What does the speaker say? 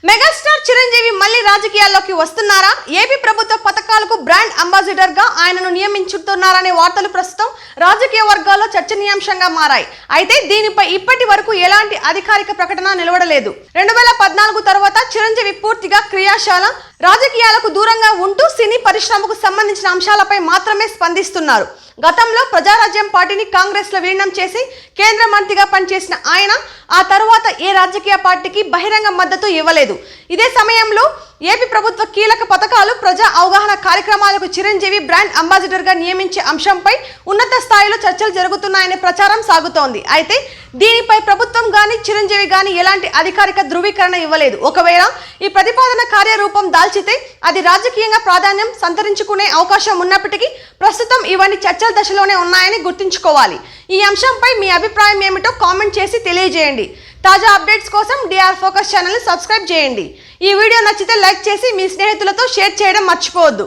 Megastar Chiranjeevi మళ్ళీ రాజకీయాల్లోకి వస్తున్నారా? ఏపీ ప్రభుత్వ పథకాలకు బ్రాండ్ అంబాసిడర్ గా ఆయనను నియమించుతున్నారనే వార్తలు ప్రస్తుతం రాజకీయ వర్గాల్లో చర్చనీయాంశంగా మారాయి. అయితే దీనిపై ఇప్పటి వరకు ఎలాంటి అధికారిక ప్రకటన నిలవడలేదు. 2014 తర్వాత చిరంజీవి పూర్తిగా క్రియాశీల రాజకీయాలకు దూరంగా ఉంటూ సినీ పరిశ్రమకు సంబంధించిన అంశాలపై మాత్రమే స్పందిస్తున్నారు. గతంలో ప్రజారాజ్యం పార్టీని కాంగ్రెస్ లో విలీనం చేసి కేంద్ర మంత్రిగా పనిచేసిన ఆయన ఆ తర్వాత ఏ రాజకీయ పార్టీకి బహిరంగ మద్దతు ఇవ్వలేదు. ఇదే సమయంలో ఏపీ ప్రభుత్వ కీలక పథకాలు ప్రజా అవగాహన కార్యక్రమాలకు చిరంజీవి బ్రాండ్ అంబాసిడర్ గా నియమించే అంశంపై ఉన్నత స్థాయిలో చర్చలు జరుగుతున్నాయనే ప్రచారం సాగుతోంది. అయితే దీనిపై ప్రభుత్వం గాని చిరంజీవి గాని ఎలాంటి అధికారిక ధృవీకరణ ఇవ్వలేదు. ఒకవేళ ఈ ప్రతిపాదన కార్యరూపం దాల్చితే అది రాజకీయంగా ప్రాధాన్యం సంతరించుకునే అవకాశం ఉన్నప్పటికీ ప్రస్తుతం ఇవన్నీ చర్చల దశలోనే ఉన్నాయని గుర్తుంచుకోవాలి. ఈ అంశంపై మీ అభిప్రాయం ఏమిటో కామెంట్ చేసి తెలియజేయండి. తాజా అప్డేట్స్ కోసం డిఆర్ ఫోకస్ ఛానల్ ని సబ్స్క్రైబ్ చేయండి. ఈ వీడియో నచ్చితే లైక్ చేసి మీ స్నేహితులతో షేర్ చేయడం మర్చిపోవద్దు.